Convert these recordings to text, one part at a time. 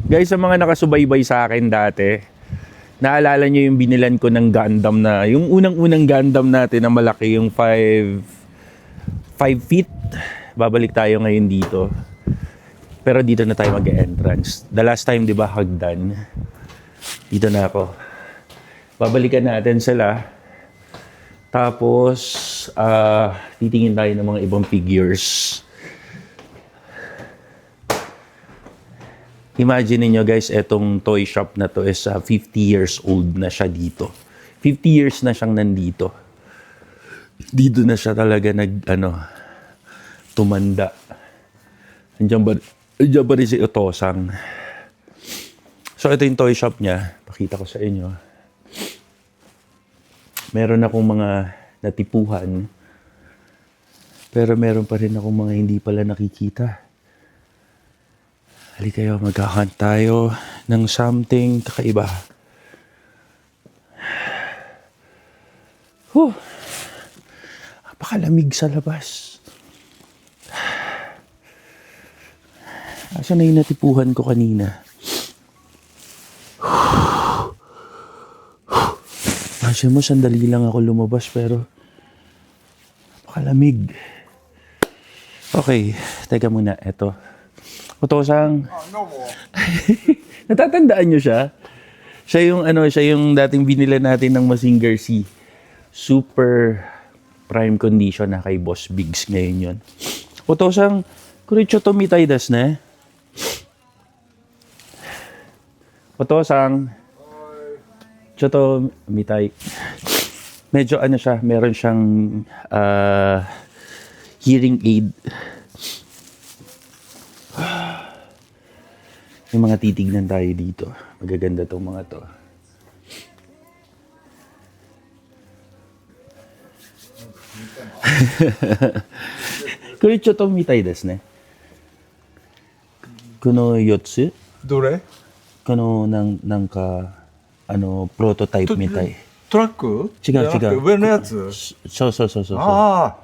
Guys, sa mga nakasubaybay sa akin dati, naalala nyo yung binilan ko ng Gundam na, yung unang-unang Gundam natin na malaki, yung 5 feet. Babalik tayo ngayon dito. Pero dito na tayo mag-entrance. The last time, di ba, hagdan. Dito na ako. Babalikan natin sila. Tapos, titingin tayo ng mga ibang figures. Imagine niyo guys, etong toy shop na to is 50 years old na siya dito. 50 years na siyang nandito. Dito na siya talaga tumanda. Andiyan ba rin si Otosang. So ito yung toy shop niya. Pakita ko sa inyo. Meron akong mga natipuhan. Pero meron pa rin akong mga hindi pala nakikita. Halika kayo, magkakant tayo ng something kakaiba. Napakalamig sa labas. Asan na yung natipuhan ko kanina? Asya mo, sandali lang ako lumabas pero napakalamig. Okay, teka muna, eto. Otosang. Natatandaan nyo siya? Siya yung dating binila natin ng Mazinger Z. Super prime condition na kay Boss Biggs ngayon yun. Otosang, kuricho to mitay das na. Otosang. Choto mitay. Medyo siya, meron siyang hearing aid. Yung mga titignan tayo dito. Magaganda tong mga to. Kuricho to mitai desu ne. Kuno yotsu? Dore? Kuno nanka prototype mitai. トラック違う違う。上のやつそう。あ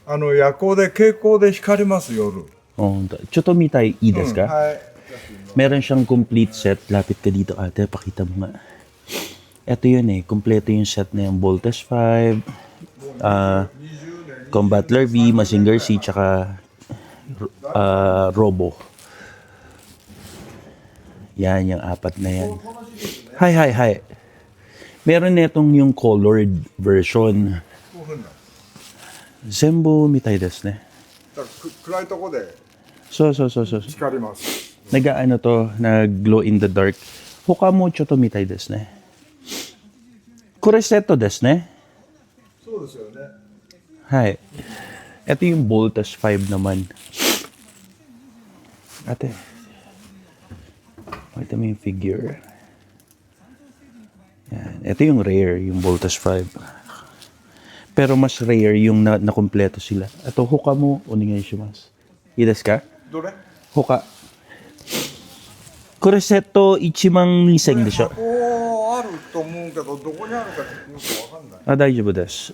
あ、夜光で蛍光で光ります夜。ちょっと見たいいですか? はい。 Meron siyang complete set. Lapit ka dito ate, pakita mo nga. Ito yun kompleto yung set na yung Voltes 5, Combattler V, Mazinger Z, tsaka Robo. Yan, yung apat na yan. Hi. Meron netong yung colored version. Zenbu mitai desu ne. 暗いとこで So. 光ります。 Nag-glow in the dark. Hoka mo choto mitai desu ne. Kore seto desu ne. そうですよね。 Hi. Ito yung Voltes 5 naman. Ate. Ito mo yung figure. Yan. Ito yung rare, yung Voltes 5. Pero mas rare yung na-kompleto sila. Ito, hoka mo, onegai shimasu. I desu ka? どれ Hoka. これセット1万2000でしょ。箱あると思うけど、どこにあるかよくわかんない。大丈夫です。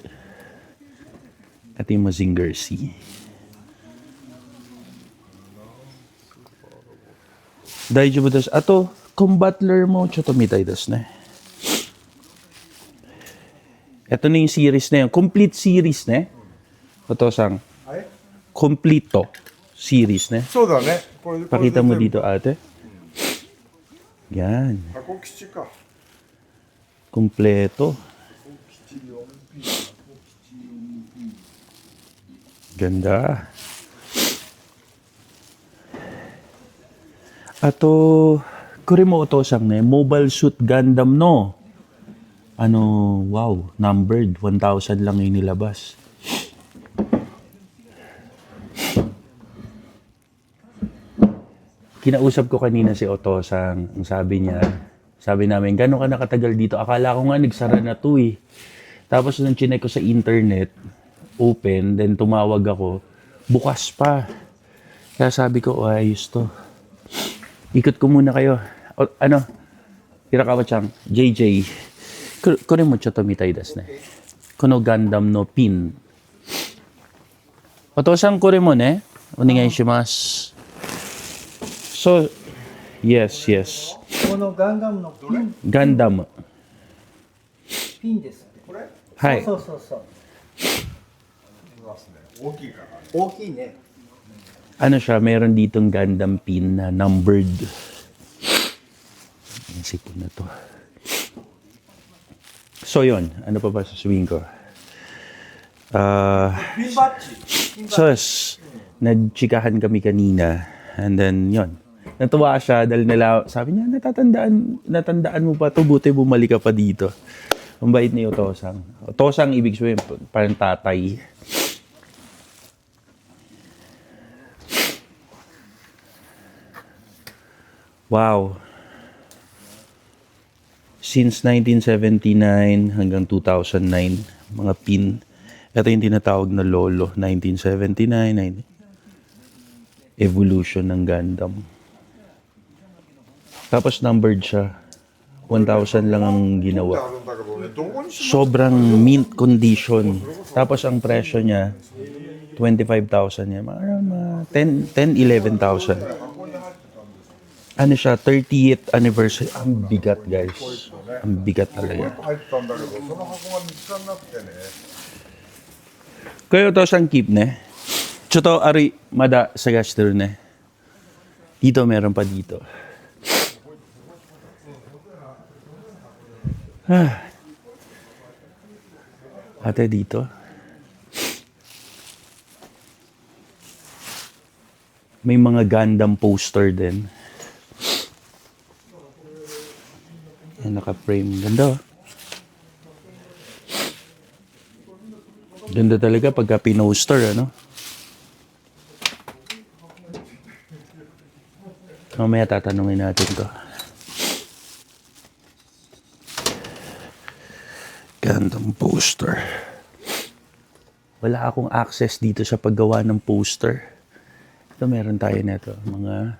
Ito yung Mazinger Z. Daijoubu desu. Ato, Combattler mo, choto mitai desu ne. Ito na yung series na yun. Complete series ne. Otosang. はい。 Complete series ne. そうだね。これ Pakita mo dito ate. Yan. 箱吉か。 Kompleto. Ganda. Ato, kore mo Otosang ne, Mobile Suit Gundam no. Wow, numbered 1,000 lang yung nilabas. Kinausap ko kanina si Otosang, ang sabi namin, gano'n ka nakatagal dito? Akala ko nga nagsara na to eh. Tapos nung chinek ko sa internet, open, then tumawag ako, bukas pa. Kaya sabi ko, ayos to. Ikot ko muna kayo. Hirakawa-chan, JJ. Kore mo choto mitai desu ne. Kono Gundam no pin. Otosang kore mo ne, onegai shimasu. So, Yes, yes. このガンダムのガンダム。ピンですって。はい。そうそうそう。大きいから。大きいね。Ano siya, meron ditong Gundam pin na numbered. Ang sipon na to. So yun, ano pa ba sasabihin ko? ピンバッジ。 So yes, nagchikahan kami kanina. And then yun, natuwa siya dahil sabi niya, natandaan mo pa to, buti bumalik ka pa dito. Ang bait ni Otosang. Otosang ibig sabihin, parang tatay. Wow. Since 1979 hanggang 2009, mga pin. Ito yung tinatawag na Lolo, 1979, evolution ng Gundam. Tapos numbered siya. 1,000 lang ang ginawa. あるんだけどね、どこにし Sobrang mint condition. Tapos ang presyo niya, 25,000 niya. Mga 10, 11,000. Ano siya, 30th anniversary. Ang bigat, guys. Ang bigat talaga. 入ったんだけど、その箱が見つからなくてね。 Kayo to sang keep ne. Choto ari mada sa gaster ne. Dito meron pa dito. Ate dito. May mga Gundam poster din. Yan, naka-frame. Ganda, oh. Ganda talaga pagka pinoster, ano? Mamaya tatanungin natin to. Gundam poster. Wala akong access dito sa paggawa ng poster. Ito meron tayo nito. Mga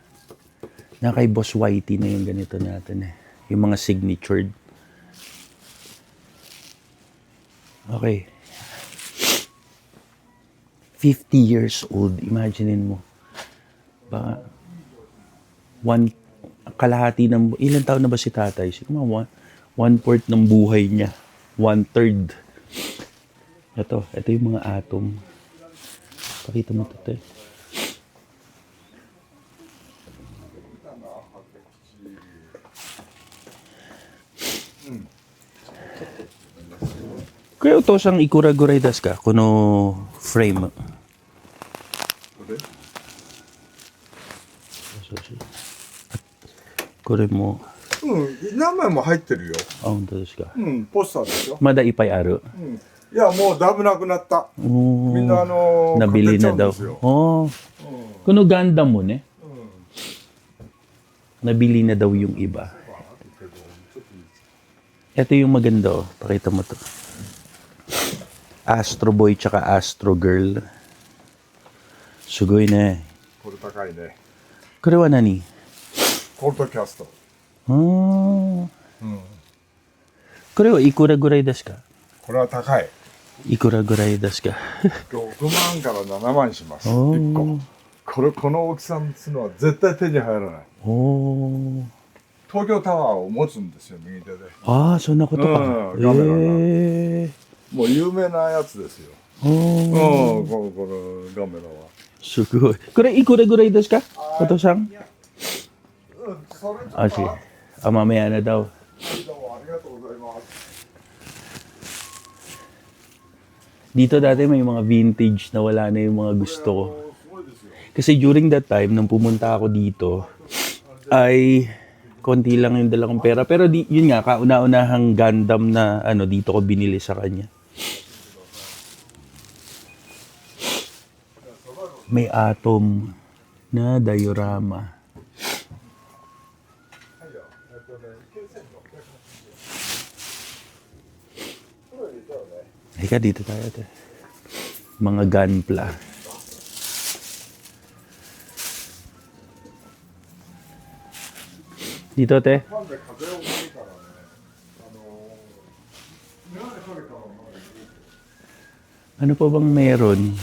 na kay Boss Whitey na yung ganito natin eh. Yung mga signatured. Okay. 50 years old. Imaginein mo. Baka kalahati ng ilang taon na ba si tatay? Siguro one-fourth ng buhay niya. One-third. Ito yung mga atom. Pakita mo ito, te. Kaya ito siyang ikura-guray das ka? Kuno frame. これも、うん、何枚も入ってるよ。あ、本当ですか。うん、ポスターですよ。まだいっぱいある。うん、いや、もうだいぶなくなった。おーみんなnabili 買ってっちゃ na うんで daw. すよ。 Oh. Kuno Gundam mo ne? Nabili na daw yung iba. Ito yung maganda, oh. Pakita mo to. Astro Boy tsaka Astro Girl. Sugoi ne. これ高いね。これは何? コルトキャスト。あーうん。これはいくらぐらいですか? これは高い。いくらぐらいですか? 6万から7万します。おー1個。この大きさにするのは絶対手に入らない。おー東京タワーを持つんですよ、右手で。ああ、そんなことか。うんガメラがもう有名なやつですよ。おーうん、このガメラは。すごい。これいくらぐらいですか? Koto-san? うん、それと Ah, sige. Ah, mamaya na daw. どうもありがとうございます。 Dito dati may mga vintage na wala na yung mga gusto ko. すごいですよ。 Kasi during that time, nung pumunta ako dito, ay konti lang yung dala kong pera. Pero yun nga, kauna-unahang Gundam na dito ko binili sa kanya. May atom na diorama. Halika dito tayo. Te. Mga gunpla. Dito, te. ファンで風を送るからね。なんでそれからまだいい Ano pa bang meron?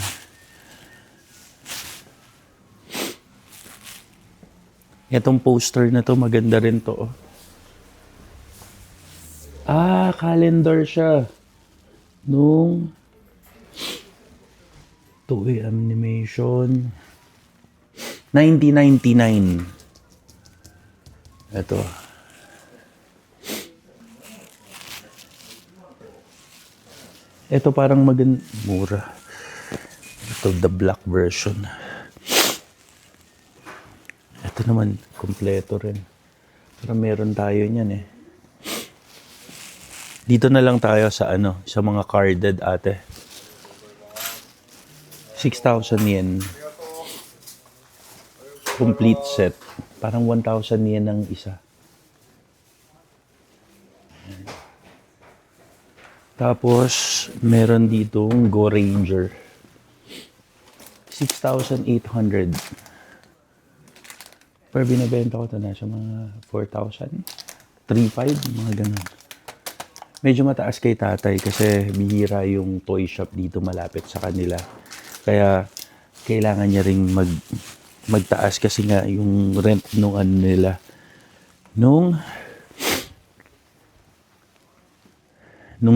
Itong poster na to, maganda rin to. Oh. Ah, calendar siya. Nung Toei Animation 1999. Ito. Ito parang mura. Ito the black version. Ito naman kompleto rin. Pero meron tayo niyan eh. Dito na lang tayo sa sa mga carded ate. 6,000 yen. Complete set. Parang 1,000 yen ang isa. Tapos, meron ditong Go Ranger. 6,800. Pero binibenta ko ito na sa mga 4,000. 3,500, mga ganun. Medyo mataas kay tatay kasi bihira yung toy shop dito malapit sa kanila. Kaya kailangan niya ring magtaas kasi nga yung rent nung nila. Nung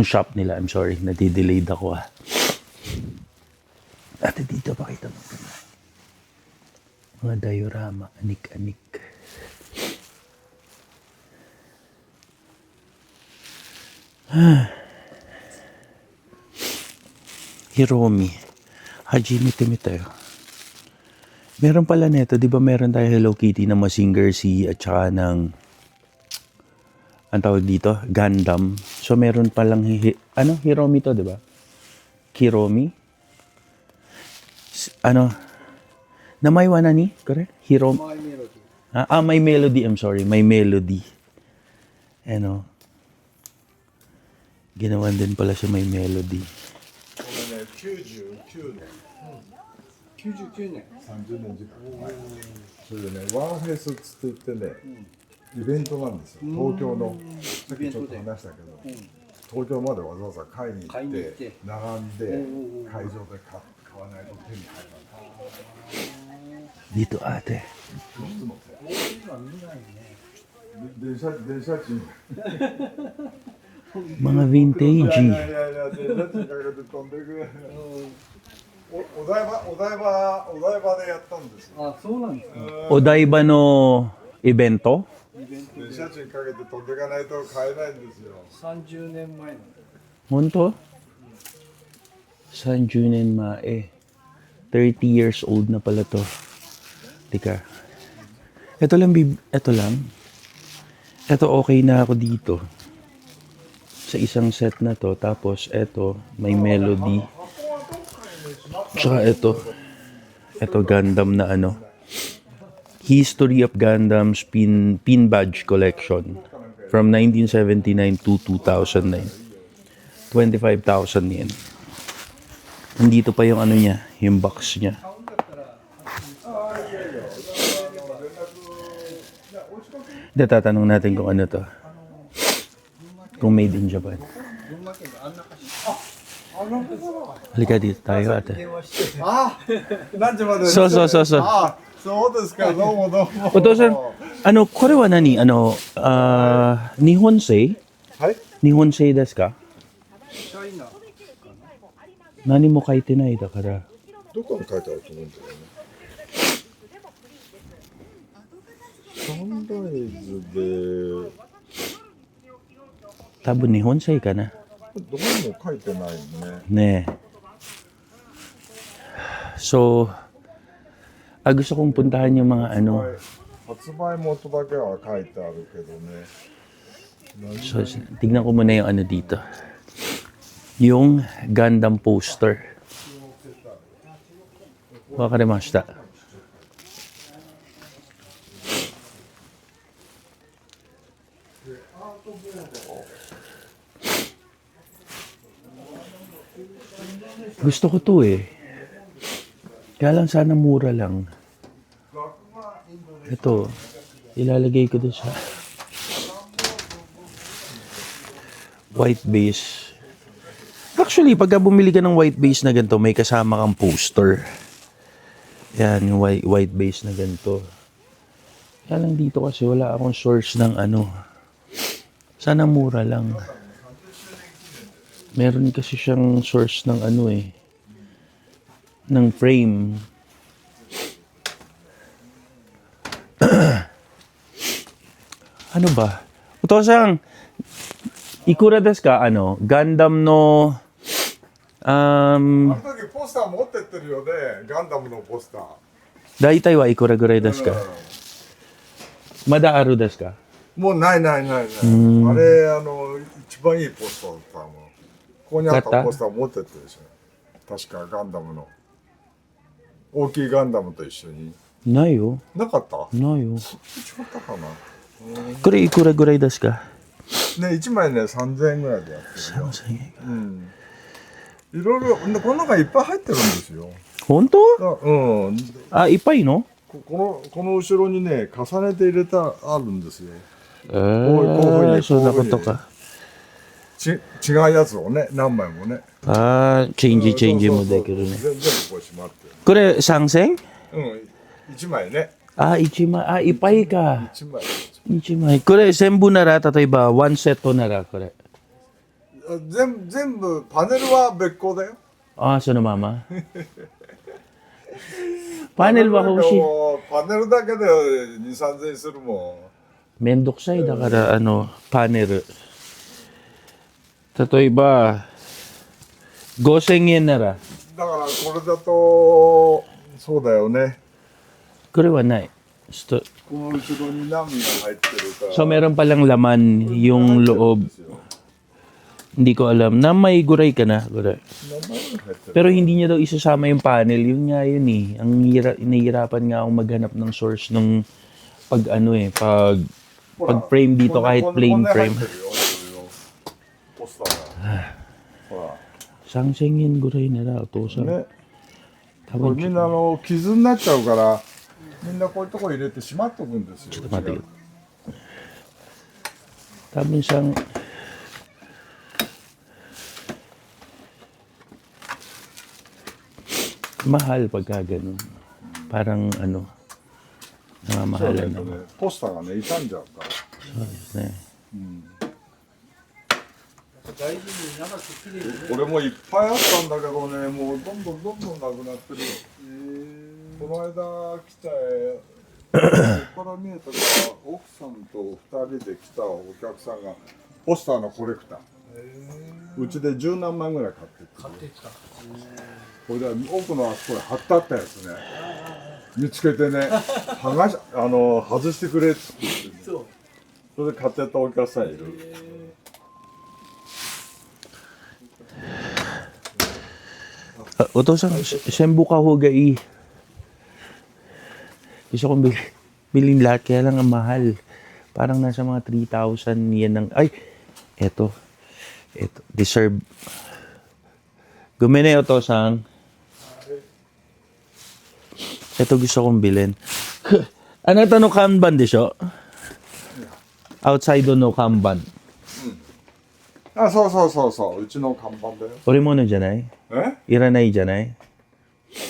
shop nila, I'm sorry, nadidelayed ako Ate dito, pakita mo. Mga diorama, anik-anik. Hiromi. Hajime Temitayo. Meron pala nito, di ba meron tayo Hello Kitty na Mazinger Z at saka ng ang tawag dito, Gundam. So meron palang Hiromi to, di ba? Kiromi? Namaiwa na ni? Correct? Hiromi? My Melody. My Melody. I'm sorry. My Melody. Ginawan din pala siya My Melody. これね、99年。 99年。 30年時間前。それでね、ワンフェスつって言ってね、イベントなんですよ。東京の、さっきちょっと話したけど、東京までわざわざ買いに行って、並んで、会場で買わないと手に入らない。 Dito ate. 電車賃。 Mga vintage. いや、電車賃かけて飛んでくれ。お台場でやったんですよ。あ、そうなんですか。 Odaiba no evento? 電車賃かけて飛んでいかないと買えないんですよ。 30年前の。 Monto? Sanjunen Mae. 30 years old na pala to. Tika. Ito lang. Ito okay na ako dito. Sa isang set na to. Tapos ito, may melody. Tsaka ito. Ito Gundam na History of Gundam's Pin Badge Collection. From 1979 to 2009. 25,000 yen. Nandito pa yung niya, yung box niya. Tatanong natin kung ano to. Kung made in Japan. Halika dito tayo ate. あ、何時まで。そう。あ、そうですか。どうもどうも。お父さん、これは何日本製はい。日本製ですかチャイナ。何も書いてないだから。どこに書いてあると思うんだよね。サンライズで、多分日本製かな。どこにも書いてないね。Ne. So, gusto kong puntahan yung mga発売元だけは書いてあるけどね。 So, tignan ko muna yung dito. Yung Gundam poster. Wakarimashita. Gusto ko to eh. Kaya lang sana mura lang. Ito, ilalagay ko doon sa white base. Actually, pagka bumili ka ng white base na ganito, may kasama kang poster. Yan, yung white base na ganito. Kaya lang dito kasi wala akong source ng ano. Sana mura lang. Meron kasi siyang source ng ano eh. Ng frame. Ano ba? Otosang, ikura desu ka? Ano? Gundam no... あの時ポスター持ってってるよね、ガンダムのポスター。大体はいくらぐらいですか？まだあるですか？もうないないないない。んあれ、一番いいポスターだったもん。ここにあっ買ったたポスター持ってってるでしょ。確かガンダムの。大きいガンダムと一緒に。ないよ。なかったないよ。違ったかな。これいくらぐらいですか？ね、1枚ね、3000円ぐらいでやってるよ。 3000円。うん。いろいろ、この中いっぱい入ってるんですよ。本当？うん。あ、いっぱいの？この後ろにね、重ねて入れたあるんですよ。えこういうふうにそんなことか。違うやつをね、何枚もね。あー、チェンジもできるね。全部こうしまって。これ3000？うん、1枚ね。あ、1枚。あ、いっぱいか。 1枚。 1枚。これ全部なら、例えば1セットならこれ。全部、パネルは別個だよ。あ、そのまま。パネルは欲しい。パネルだけで2、3000円するもめんどくさいだからパネル例えば5000円ならん。だからこれだと、そうだよね。これはないこの後ろに何が入ってるか。 so meron palang laman yung loob hindi ko alam na may guray ka na guray. 何枚も入ってる。 Pero hindi niya daw isasama yung panel yun nga yun eh ang inahirapan nga akong maghanap ng source nung pag pag frame dito kahit plain frame ポスターが。ほら。 3000円ぐらいならお父さん、ね。多分これみんな傷になっちゃうから、みんなこういうとこ入れてしまっとくんですよ。ちょっと待ってよ。多分siyang mahal pagka ganun. Parang namamahalan na. ポスターがね、傷んじゃうから。そうですね。大事に長くきれいにね。俺もいっぱいあったんだけどね、もうどんどんなくなってるよ。この間来たここから見えたから奥さんと2人で来たお客さんがポスターのコレクター。うちで十何万ぐらい買ってって。買ってきた。これで奥のあそこに貼ってあったやつね。見つけてね、外してくれって言って、ね、そう。それで買ってったお客さんいる。Otosang, sembu ka hugay. Gusto kong bilhin lahat, kaya lang ang mahal. Parang nasa mga 3,000 yan ng... Ay! Eto. Deserve. Gumene, Otosang. Eto gusto kong bilhin. Ano ito no kanban desho? Outside no kanban. あ、そううちの看板だよ。 Orimono janai? え Iranai janai?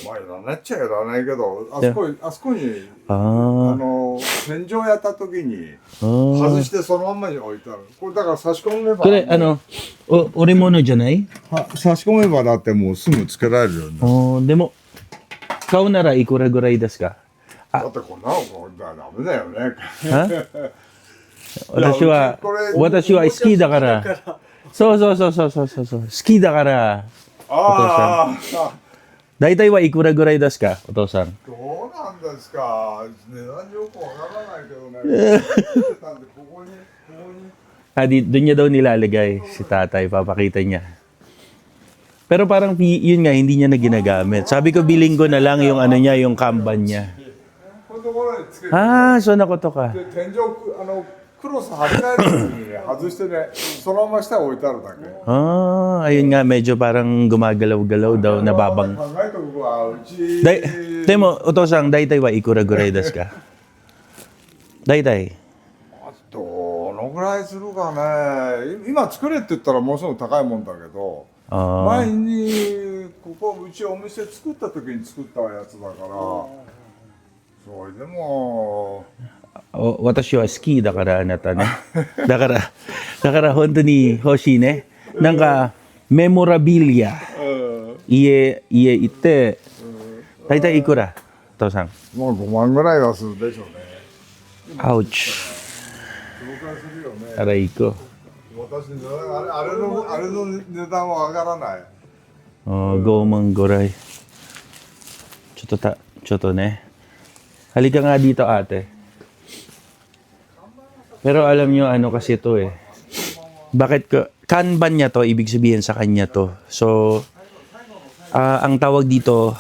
まあいらないっちゃいらないけど、あそこにあ天井やった時にあ。外してそのまんまに置いてある。これだから差し込めば、これorimono janai? 差し込めばだってもうすぐつけられるようになる。 Demo. Kau nara ikura guray desu ka? だってこんなのこれダメだよね。 Ha? 私は好きだから。そう。好きだから。ああ、大体はいくらぐらいですか、お父さん。どうなんですか。値段よくわからないけどね。たんでここに。 Doon niya daw nilalagay si tatay, papakita niya. Pero parang yun nga, hindi niya na ginagamit. Sabi ko, biling ko na lang yung niya, yung kanban niya. このところにつけて。 So nakoto ka. で天井クロス張り替える時にね、外してね、そのまま下に置いてあるだけ。 Ayun nga, medyo parang gumagalaw-galaw daw, nababang. 考えとくわ、うち。でも、お父さん、大体はいくらぐらいですか？大体。どのぐらいするかね。今作れって言ったらものすごく高いもんだけど、あ前にここうちお店作った時に作ったやつだから、それでも私は好きだからあなたね。だから本当に欲しいね。なんか、メモラビリア。家行って、大体いくら父さん。まあ5万ぐらいはするでしょうね。アウチ。紹介するよね。あら、行こ私ね、あれの値段は上がらない。う。5万ぐらい。ちょっとね. Halika nga dito ate. Pero alam nyo ano kasi to eh. Bakit ko, Kanban niya to, ibig sabihin sa kanya to. So, ang tawag dito,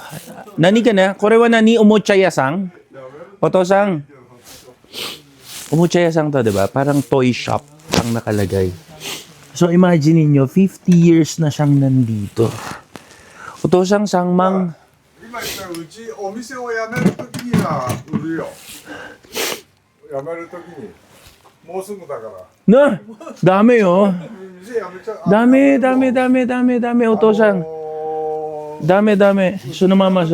nani ka na? Korewa na ni Omochaya-sang? Oto-sang? Omochaya-sang to, diba? Parang toy shop ang nakalagay. So, imagine niyo 50 years na siyang nandito. Oto-sang sangmang, 今言ったらうちお店を辞めるときには売るよ。辞めるときに。もうすぐだから。 na, dami oh. 店辞めちゃう。 Dami, Oto-sang. Dami. Suno mama.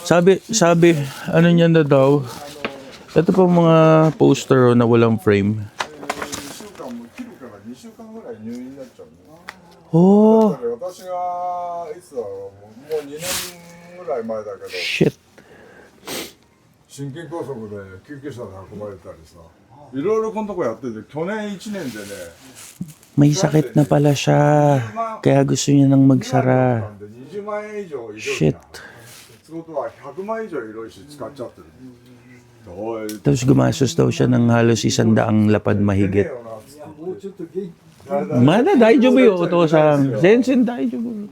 Sabi, ano niyan na daw? Ito pa mga poster oh, na walang frame. 1週間も切るから2週間ぐらい入院になっちゃうね。 Oh, だから私がいつだろう、もう2年ぐらい前だけど、 shit. 心筋梗塞で救急車で運ばれたりさ、いろいろこのとこやってて、去年1年でね、 May sakit na pala siya. Kaya gusto niya nang magsara. 20万円以上医療費 Shit. が。ってことは100万以上医療費使っちゃってる。どういう Tapos gumastos daw siya ng halos 100 lapad mahigit. もうちょっと元気 Mada, daijoubu yo, Oto-sang. Zensen daijoubu.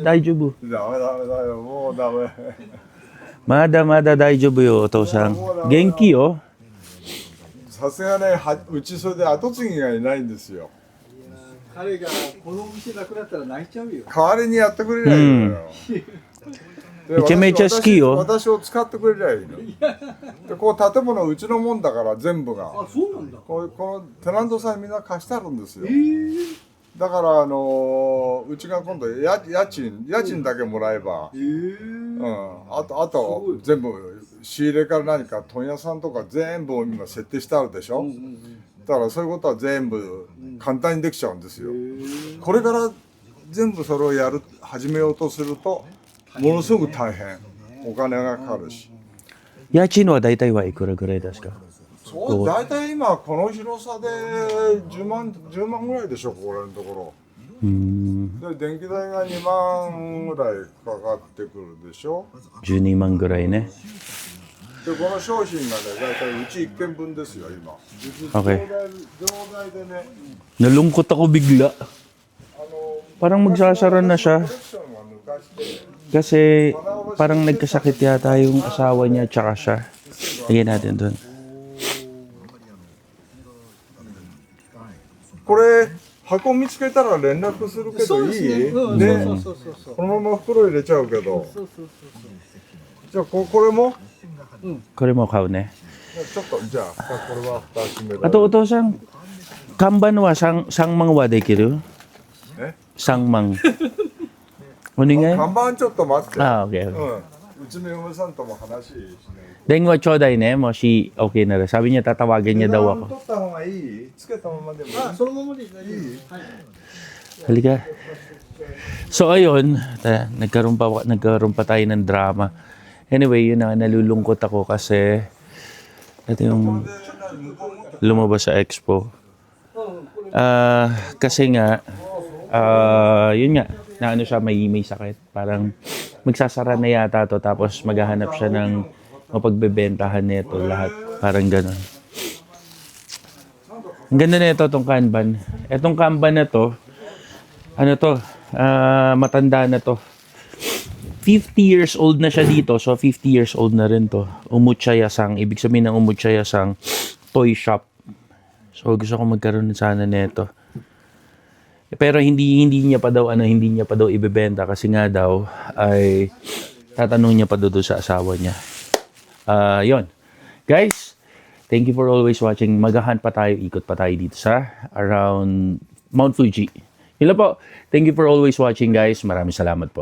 Daijoubu. ダメだよ、もうダメ。 Mada, daijoubu yo, Oto-sang. Genki yo. さすがね、うちそれで後継ぎがいないんですよ。彼がこの店なくなったら泣いちゃうよ。代わりにやってくれりゃいいのよ。でめちゃめちゃ好きよ私を使ってくれりゃいいの。で、こう建物うちのもんだから全部が。あ、そうなんだ。このテナントさんみんな貸してあるんですよ。だからうちが今度家賃だけもらえば、あと全部仕入れから何か問屋さんとか全部今設定してあるでしょ。だからそういうことは全部簡単にできちゃうんですよ。これから全部それを始めようとするとものすごく大変、お金がかかるし。 Yachin wa daitai wa ikura gurai desu ka? そう大体今この広さで10万ぐらいでしょ、これのところ。で電気代が2万ぐらいかかってくるでしょ。 12man gurai ne. でこの商品がね大体うち1軒分ですよ今。 Okay. 錠剤でね、 Nalungkot ako bigla. Parang magsasara na コ siya. レクションは抜かして Kasi parang nagkasakit yata yung asawa niya tsaka siya. Lagyan natin dun. これ箱見つけたら連絡するけどいい？ね、そう。このまま袋入れちゃうけど。そう。じゃあこれも Kore mo kao ne. ちょっとじゃあこれは蓋閉められ Ato Oto-sang. Kanban wa sangmang wa dekiru? え Sangmang. Ano nga? 看板ちょっと待って。 Ah, okay. うちの嫁さんとも話しない。 Deng wa choday ne mo si okay na rin. Sabi niya tatawagan niya daw ako. 取った方がいい？つけたままでもいい？あ、そのままで大丈夫。はい。 Halika. So ayun, nagkaroon pa tayo ng drama. Anyway, yun na, nalulungkot ako kasi ito yung lumabas sa expo. Kasi nga, yun nga, na ano siya, may sakit. Parang magsasara na yata to, tapos maghahanap siya ng mapagbebentahan nito lahat. Parang ganun. Ang ganda na ito, itong Kanban. Itong Kanban na to, ano to, matanda na to. 50 years old na siya dito, so 50 years old na rin to. Omochaya-sang, ibig sabihin ng Omochaya-sang, toy shop. So gusto ko magkaroon sana nito. Pero hindi niya pa daw ibebenta kasi nga daw ay tatanong niya pa doon sa asawa niya. Yon. Guys, thank you for always watching. Maghahan pa tayo, ikot pa tayo dito sa around Mount Fuji. Yun lang po. Thank you for always watching, guys. Maraming salamat po.